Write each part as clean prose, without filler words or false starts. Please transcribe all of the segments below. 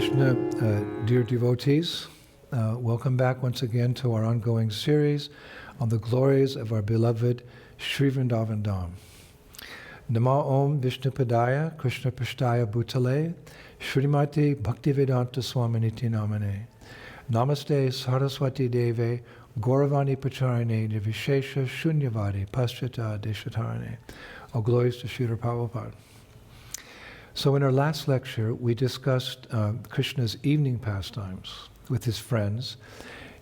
Krishna, dear devotees, welcome back once again to our ongoing series on the glories of our beloved Sri Vrindavan Dham. Nama Om Vishnupadaya Krishna Prishtaya Bhutale Srimati Bhaktivedanta Swaminiti Namane Namaste Saraswati Deve Gauravani Pacharane Nirvishesha Shunyavadi Paschata Deshatarane. All glories to Srila Prabhupada. So in our last lecture, we discussed Krishna's evening pastimes with his friends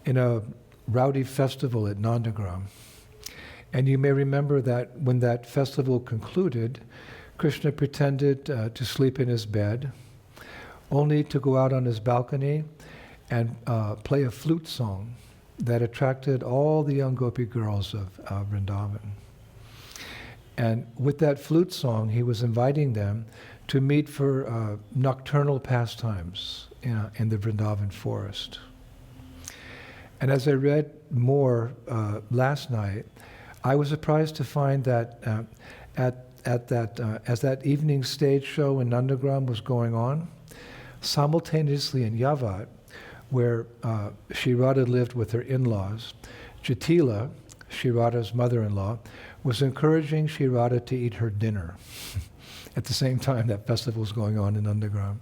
in a rowdy festival at Nandagram. And you may remember that when that festival concluded, Krishna pretended to sleep in his bed, only to go out on his balcony and play a flute song that attracted all the young gopi girls of Vrindavan. And with that flute song, he was inviting them to meet for nocturnal pastimes in the Vrindavan forest. And as I read more last night, I was surprised to find that as that evening stage show in Nandagram was going on, simultaneously in Yavat, where Shri Radha lived with her in-laws, Jatila, Shri Radha's mother-in-law, was encouraging Shri Radha to eat her dinner at the same time that festival was going on in Nandagram,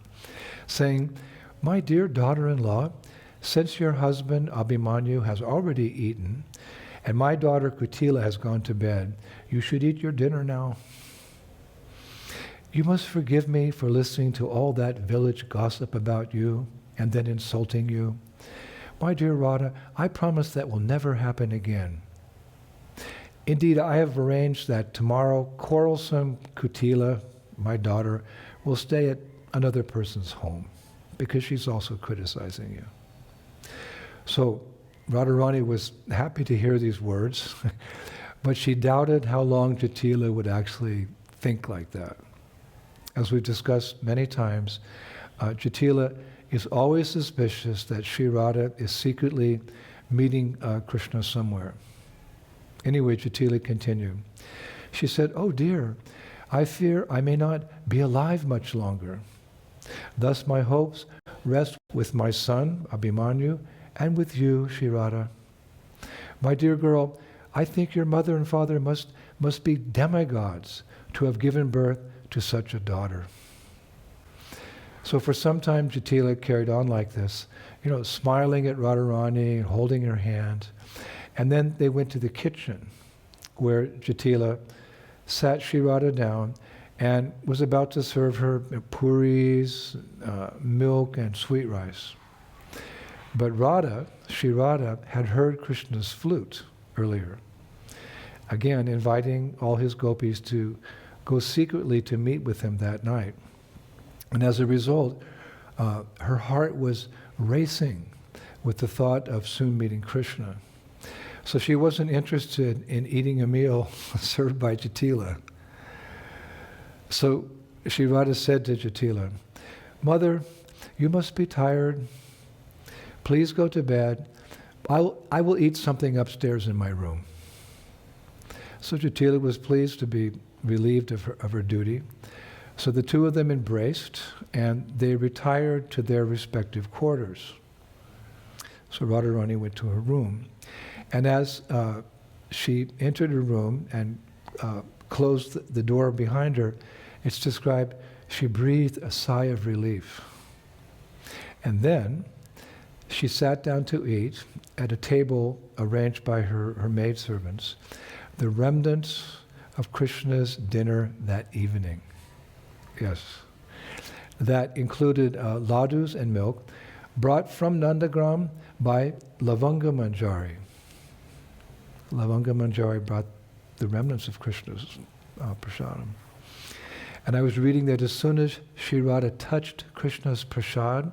saying, "My dear daughter-in-law, since your husband Abhimanyu has already eaten, and my daughter Kutila has gone to bed, you should eat your dinner now. You must forgive me for listening to all that village gossip about you and then insulting you. My dear Radha, I promise that will never happen again. Indeed, I have arranged that tomorrow quarrelsome Kutila, my daughter, will stay at another person's home because she's also criticizing you." So Radharani was happy to hear these words, but she doubted how long Jatila would actually think like that. As we've discussed many times, Jatila is always suspicious that Sri Radha is secretly meeting Krishna somewhere. Anyway, Jatila continued. She said, "Oh dear, I fear I may not be alive much longer. Thus my hopes rest with my son, Abhimanyu, and with you, Sri Radha. My dear girl, I think your mother and father must be demigods to have given birth to such a daughter." So for some time, Jatila carried on like this, smiling at Radharani, holding her hand. And then they went to the kitchen, where Jatila sat Sri Radha down and was about to serve her puris, milk, and sweet rice. But Sri Radha, had heard Krishna's flute earlier, again inviting all his gopis to go secretly to meet with him that night. And as a result, her heart was racing with the thought of soon meeting Krishna. So she wasn't interested in eating a meal served by Jatila. So Sri Radha said to Jatila, "Mother, you must be tired. Please go to bed. I will eat something upstairs in my room." So Jatila was pleased to be relieved of her duty. So the two of them embraced and they retired to their respective quarters. So Radharani went to her room. And as she entered her room and closed the door behind her, it's described, she breathed a sigh of relief. And then she sat down to eat at a table arranged by her maidservants, the remnants of Krishna's dinner that evening. Yes. That included ladus and milk brought from Nandagram by Lavanga Manjari. Lavanga Manjari brought the remnants of Krishna's prasadam. And I was reading that as soon as Sri Radha touched Krishna's prasad,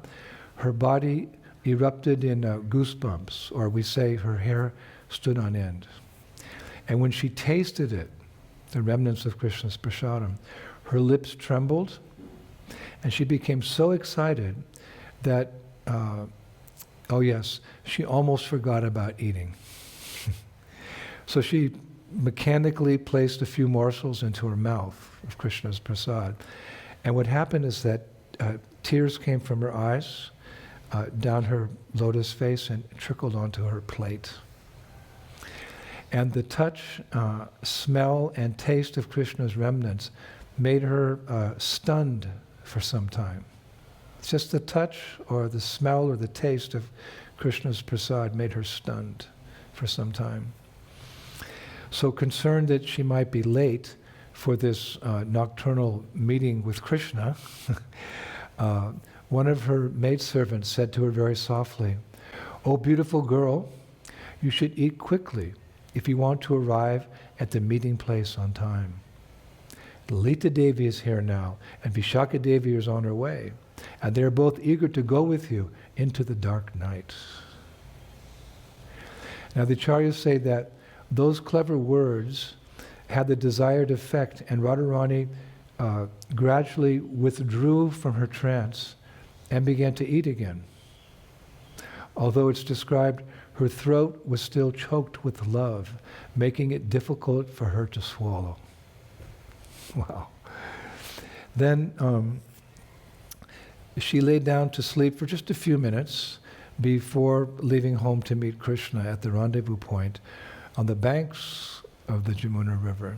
her body erupted in goosebumps, or we say her hair stood on end. And when she tasted it, the remnants of Krishna's prasadam, her lips trembled, and she became so excited that, she almost forgot about eating. So she mechanically placed a few morsels into her mouth of Krishna's prasad. And what happened is that Tears came from her eyes, down her lotus face, and trickled onto her plate. And the touch, smell, and taste of Krishna's remnants made her stunned for some time. Just the touch or the smell or the taste of Krishna's prasad made her stunned for some time. So concerned that she might be late for this nocturnal meeting with Krishna, one of her maidservants said to her very softly, "Oh, beautiful girl, you should eat quickly if you want to arrive at the meeting place on time. Lalita Devi is here now, and Vishaka Devi is on her way, and they're both eager to go with you into the dark night." Now the acharyas say that those clever words had the desired effect, and Radharani gradually withdrew from her trance and began to eat again. Although it's described her throat was still choked with love, making it difficult for her to swallow. Wow. Then she lay down to sleep for just a few minutes before leaving home to meet Krishna at the rendezvous point on the banks of the Jamuna River.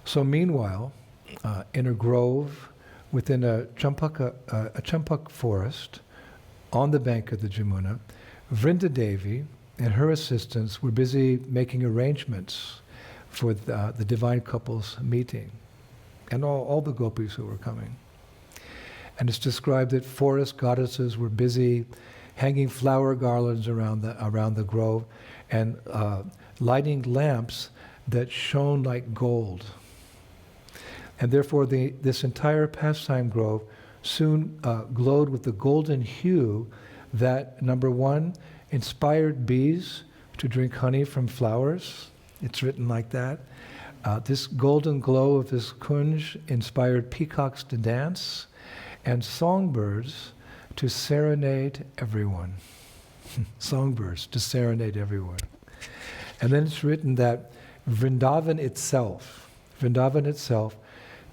So meanwhile, in a grove within a champak forest on the bank of the Jamuna, Vrinda Devi and her assistants were busy making arrangements for the divine couple's meeting, and all the gopis who were coming. And it's described that forest goddesses were busy hanging flower garlands around the grove and lighting lamps that shone like gold. And therefore this entire pastime grove soon glowed with the golden hue that, number one, inspired bees to drink honey from flowers. It's written like that. This golden glow of this kunj inspired peacocks to dance and songbirds to serenade everyone. Songbirds to serenade everyone. And then it's written that Vrindavan itself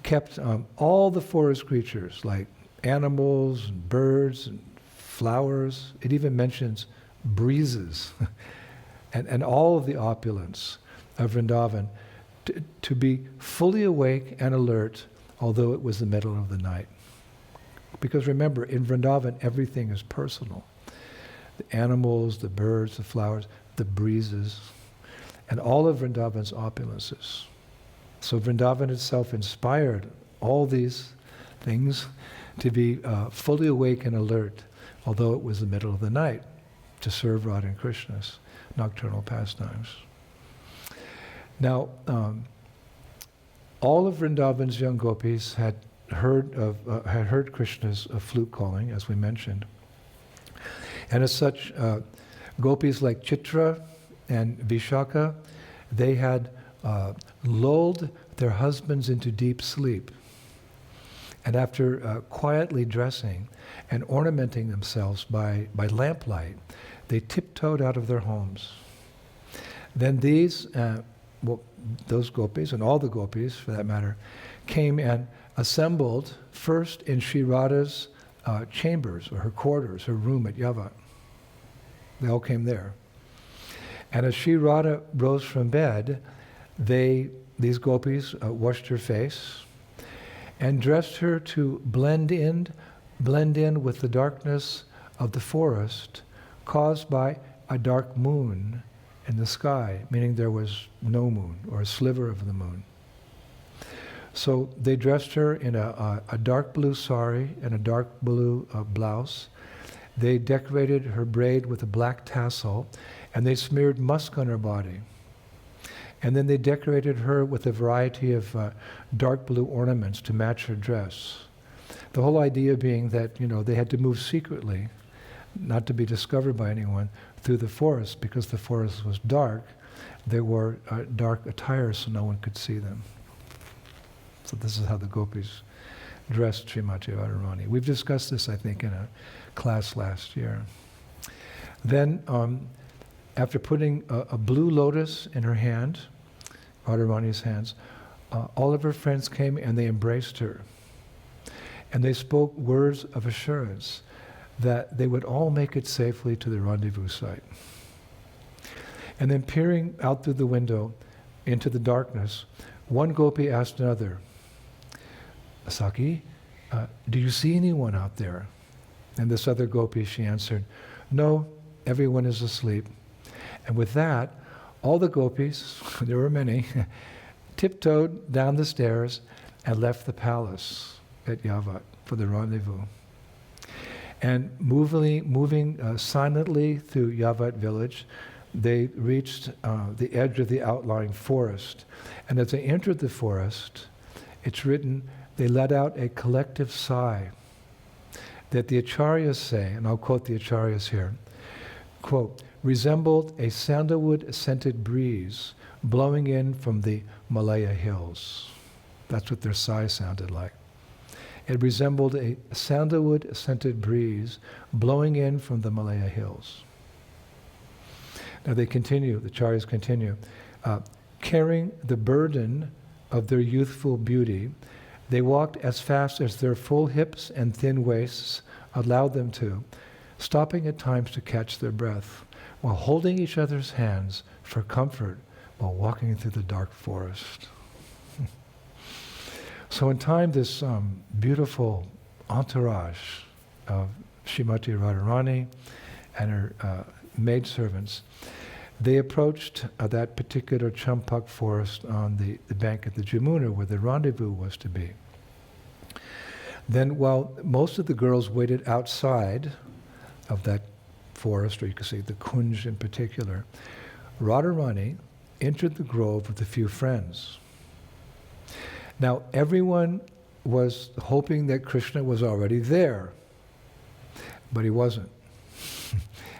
kept all the forest creatures, like animals and birds and flowers. It even mentions breezes and all of the opulence of Vrindavan to be fully awake and alert, although it was the middle of the night. Because remember, in Vrindavan, everything is personal. The animals, the birds, the flowers, the breezes, and all of Vrindavan's opulences. So Vrindavan itself inspired all these things to be fully awake and alert, although it was the middle of the night, to serve Radha and Krishna's nocturnal pastimes. Now, all of Vrindavan's young gopis had heard Krishna's flute calling, as we mentioned. And as such, gopis like Chitra and Vishaka, they had lulled their husbands into deep sleep. And after quietly dressing and ornamenting themselves by lamplight, they tiptoed out of their homes. Then those gopis, and all the gopis for that matter, came and assembled first in Sri Radha's chambers, or her quarters, her room at Yavat. They all came there. And as Sri Radha rose from bed, these gopis washed her face and dressed her to blend in with the darkness of the forest caused by a dark moon in the sky, meaning there was no moon or a sliver of the moon. So they dressed her in a dark blue sari and a dark blue blouse. They decorated her braid with a black tassel, and they smeared musk on her body. And then they decorated her with a variety of dark blue ornaments to match her dress. The whole idea being that, they had to move secretly, not to be discovered by anyone, through the forest. Because the forest was dark, they wore dark attire so no one could see them. So this is how the gopis dressed Srimati Radharani. We've discussed this, I think, in a class last year. Then, after putting a blue lotus in her hand, Radharani's hands, all of her friends came and they embraced her. and they spoke words of assurance that they would all make it safely to the rendezvous site. And then peering out through the window into the darkness, one gopi asked another, Saki, do you see anyone out there? And this other gopi, she answered, no, everyone is asleep. And with that, all the gopis, there were many, tiptoed down the stairs and left the palace at Yavat for the rendezvous. And moving silently through Yavat village, they reached the edge of the outlying forest. And as they entered the forest, it's written, they let out a collective sigh that the acharyas say, and I'll quote the acharyas here, quote, resembled a sandalwood-scented breeze blowing in from the Malaya hills. That's what their sigh sounded like. It resembled a sandalwood-scented breeze blowing in from the Malaya hills. Now they continue, the acharyas continue, carrying the burden of their youthful beauty, they walked as fast as their full hips and thin waists allowed them to, stopping at times to catch their breath, while holding each other's hands for comfort while walking through the dark forest. So in time, this beautiful entourage of Srimati Radharani and her maidservants, they approached that particular champak forest on the bank of the Jamuna where the rendezvous was to be. Then while most of the girls waited outside of that forest, or you could say the kunj in particular, Radharani entered the grove with a few friends. Now everyone was hoping that Krishna was already there, but he wasn't.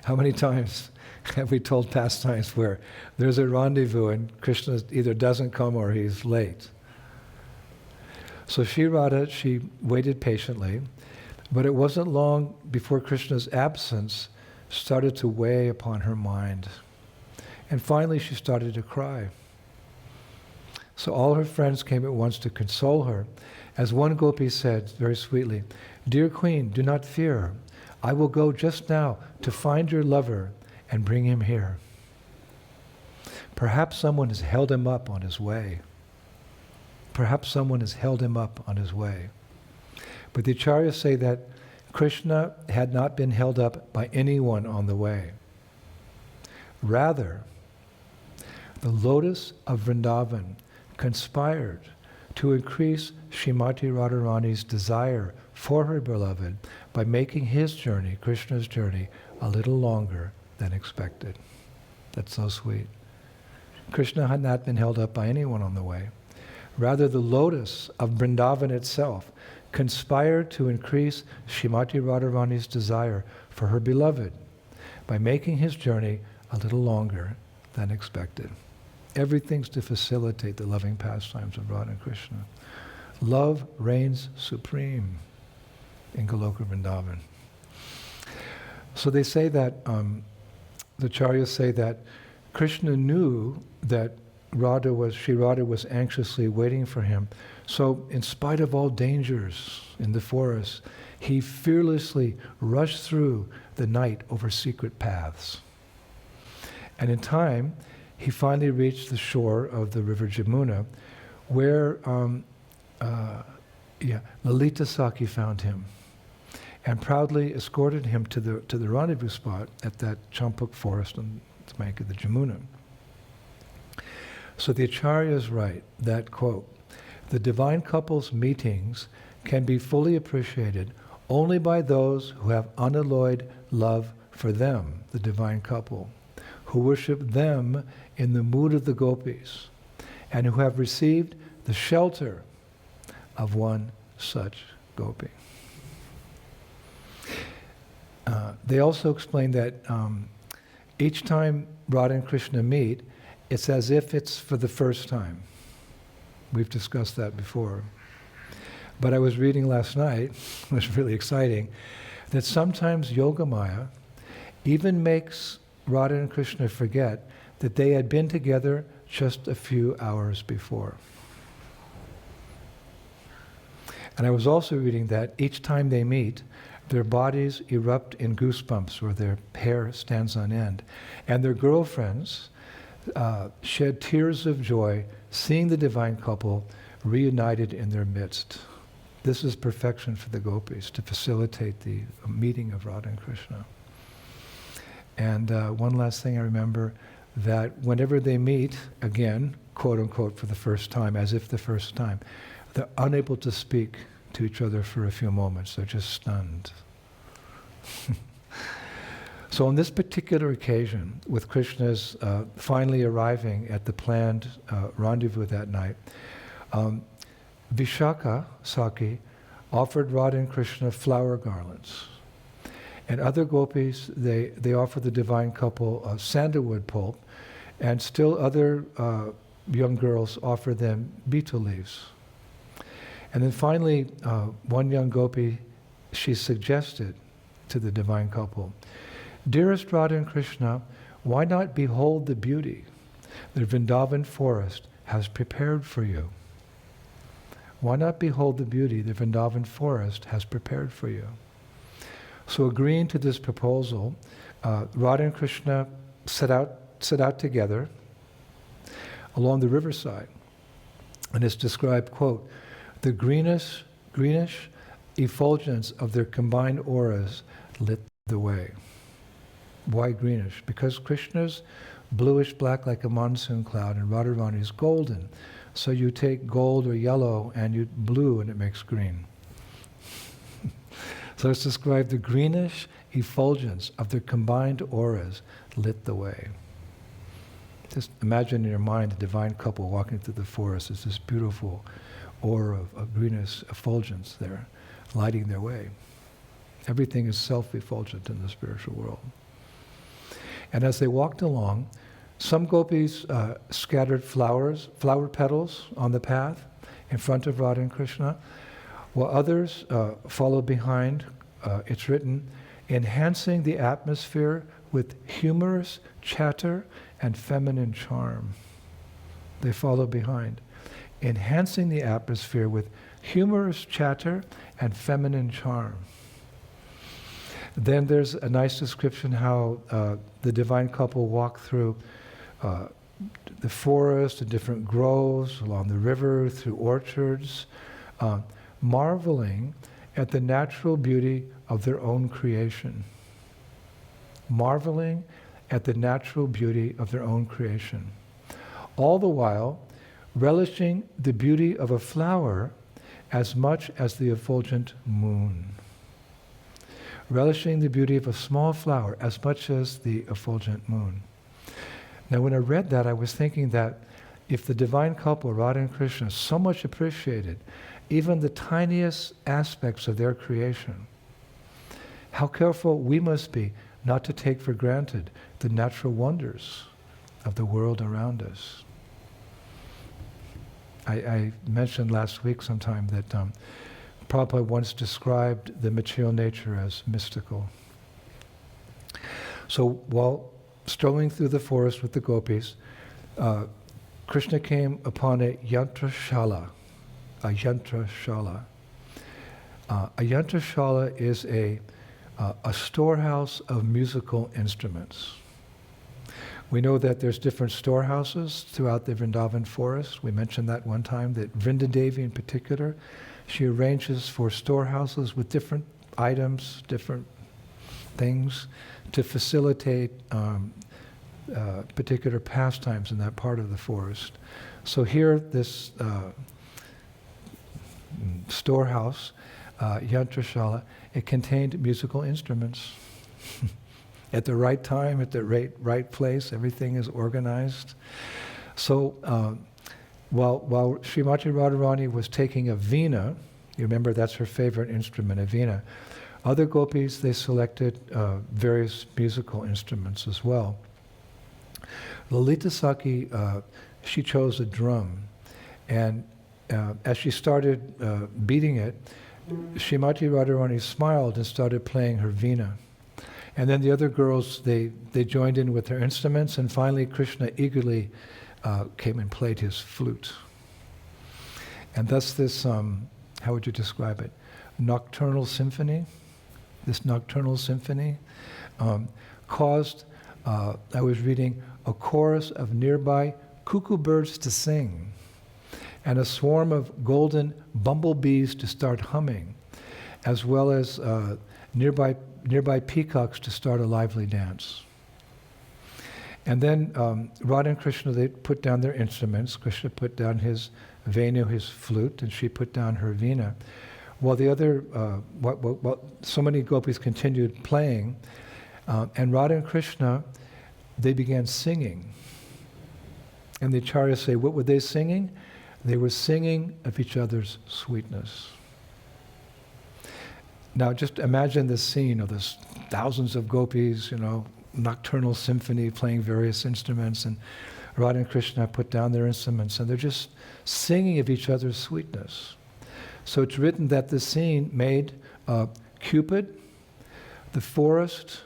How many times have we told pastimes where there's a rendezvous and Krishna either doesn't come or he's late? So Sri Radha, she waited patiently, but it wasn't long before Krishna's absence started to weigh upon her mind. And finally she started to cry. So all her friends came at once to console her. As one gopi said very sweetly, "Dear Queen, do not fear. I will go just now to find your lover and bring him here. Perhaps someone has held him up on his way. Perhaps someone has held him up on his way." But the acharyas say that Krishna had not been held up by anyone on the way. Rather, the lotus of Vrindavan conspired to increase Srimati Radharani's desire for her beloved by making his journey, Krishna's journey, a little longer than expected. That's so sweet. Krishna had not been held up by anyone on the way. Rather, the lotus of Vrindavan itself conspired to increase Srimati Radharani's desire for her beloved by making his journey a little longer than expected. Everything's to facilitate the loving pastimes of Radha and Krishna. Love reigns supreme in Goloka Vrindavan. So they say that, the acharyas say that Krishna knew that Sri Radha was anxiously waiting for him. So in spite of all dangers in the forest, he fearlessly rushed through the night over secret paths. And in time, he finally reached the shore of the river Jamuna, where Lalita Saki found him and proudly escorted him to the rendezvous spot at that champuk forest on the bank of the Jamuna. So the acharyas write that, quote, "The divine couple's meetings can be fully appreciated only by those who have unalloyed love for them, the divine couple, who worship them in the mood of the gopis, and who have received the shelter of one such gopi." They also explain that each time Radha and Krishna meet, it's as if it's for the first time. We've discussed that before. But I was reading last night, it was really exciting, that sometimes Yogamaya even makes Radha and Krishna forget that they had been together just a few hours before. And I was also reading that each time they meet, their bodies erupt in goosebumps or their hair stands on end. And their girlfriends shed tears of joy seeing the divine couple reunited in their midst. This is perfection for the gopis, to facilitate the meeting of Radha and Krishna. And one last thing I remember, that whenever they meet, again, quote unquote, for the first time, as if the first time, they're unable to speak to each other for a few moments. They're just stunned. So on this particular occasion, with Krishna's finally arriving at the planned rendezvous that night, Vishaka Saki offered Radha and Krishna flower garlands. And other gopis, they offered the divine couple sandalwood pulp, and still other young girls offered them betel leaves. And then finally, one young gopi, she suggested to the divine couple, "Dearest Radha and Krishna, why not behold the beauty the Vrindavan forest has prepared for you? Why not behold the beauty the Vrindavan forest has prepared for you?" So agreeing to this proposal, Radha and Krishna set out together along the riverside. And it's described, quote, "The greenish effulgence of their combined auras lit the way." Why greenish? Because Krishna's bluish black like a monsoon cloud and Radharani is golden. So you take gold or yellow and you blue and it makes green. So it's described, the greenish effulgence of their combined auras lit the way. Just imagine in your mind a divine couple walking through the forest. There's this beautiful aura of greenish effulgence there, lighting their way. Everything is self-effulgent in the spiritual world. And as they walked along, some gopis scattered flower petals on the path in front of Radha and Krishna, while others followed behind. It's written, enhancing the atmosphere with humorous chatter and feminine charm. They follow behind, enhancing the atmosphere with humorous chatter and feminine charm. Then there's a nice description how the divine couple walked through the forest and different groves, along the river, through orchards, marveling at the natural beauty of their own creation. Marveling at the natural beauty of their own creation. All the while, relishing the beauty of a flower as much as the effulgent moon. Relishing the beauty of a small flower as much as the effulgent moon. Now when I read that, I was thinking that if the divine couple, Radha and Krishna, so much appreciated even the tiniest aspects of their creation, how careful we must be not to take for granted the natural wonders of the world around us. I mentioned last week sometime that Prabhupada once described the material nature as mystical. So while strolling through the forest with the gopis, Krishna came upon a yantrashala. A yantrashala. A yantrashala is a storehouse of musical instruments. We know that there's different storehouses throughout the Vrindavan forest. We mentioned that one time, that Vrindadevi in particular, she arranges for storehouses with different items, different things, to facilitate particular pastimes in that part of the forest. So here, this storehouse, yantrashala, it contained musical instruments. At the right time, at the right place, everything is organized. So while Srimati Radharani was taking a veena, you remember that's her favorite instrument, a veena, other gopis, they selected various musical instruments as well. Lalita Saki, she chose a drum, and as she started beating it, Srimati Radharani smiled and started playing her veena. And then the other girls, they joined in with their instruments, and finally Krishna eagerly came and played his flute. And thus this how would you describe it? Nocturnal symphony. This nocturnal symphony caused, I was reading, a chorus of nearby cuckoo birds to sing and a swarm of golden bumblebees to start humming, as well as nearby peacocks to start a lively dance. And then Radha and Krishna, they put down their instruments. Krishna put down his venu, his flute, and she put down her veena. While the other, so many gopis continued playing, and Radha and Krishna, they began singing. And the acharyas say, what were they singing? They were singing of each other's sweetness. Now just imagine this scene of this thousands of gopis, nocturnal symphony playing various instruments, and Radha and Krishna put down their instruments and they're just singing of each other's sweetness. So it's written that the scene made Cupid, the forest,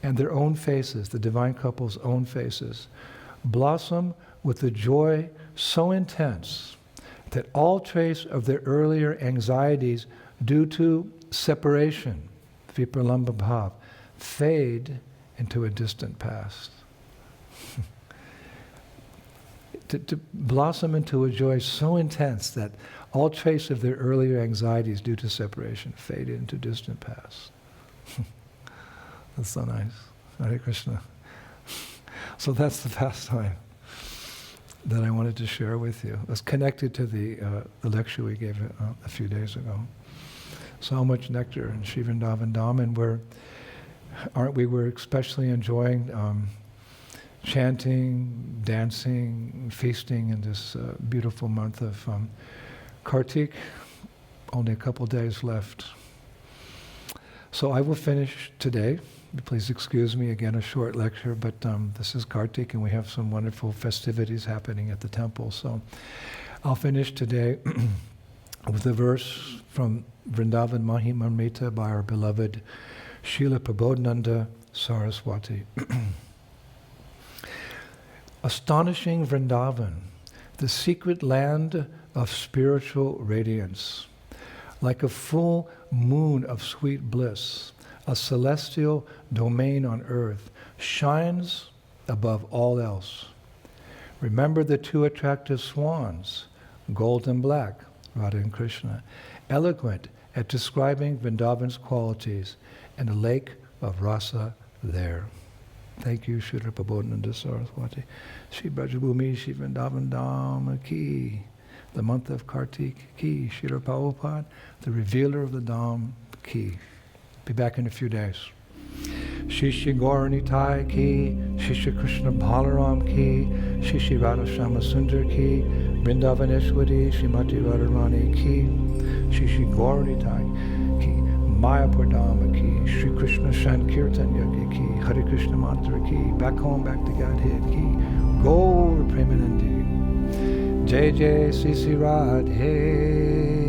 and their own faces, the divine couple's own faces, blossom with a joy so intense that all trace of their earlier anxieties due to separation, vipralamba bhav, fade into a distant past. to blossom into a joy so intense that all trace of their earlier anxieties due to separation fade into distant past. That's so nice. Hare Krishna. So that's the pastime that I wanted to share with you. It was connected to the lecture we gave a few days ago. So much nectar in Sri Vrindavan Dham, and we're especially enjoying chanting, dancing, feasting in this beautiful month of Kartik. Only a couple days left. So I will finish today. Please excuse me, again, a short lecture, but this is Kartik and we have some wonderful festivities happening at the temple. So I'll finish today with a verse from Vrindavan Mahimamrita by our beloved Srila Prabodhananda Saraswati. Astonishing Vrindavan, the secret land of spiritual radiance, like a full moon of sweet bliss, a celestial domain on earth, shines above all else. Remember the two attractive swans, gold and black, Radha and Krishna, eloquent at describing Vrindavan's qualities, and a lake of rasa there. Thank you, Srila Prabodhananda Saraswati. Shri Brajabhumi, Shri Vrindavan Dham ki, the month of Kartik ki, Srila Prabhupada, the revealer of the Dham ki. Be back in a few days. Shri Shri Gauranitai ki, Shri Shri Krishna Balaram ki, Shri Shri Radha Shama Sundar ki, Vrindavaneshwari, Srimati Radharani ki, Shri Shri Gauranitai ki, Mayapur Dhama ki, Shri Krishna Sankirtan Yagi ki, Hare Krishna Mantra ki, back home, back to Godhead ki, Gaur Premanandi, Jai Jai Sri Sri Radhe.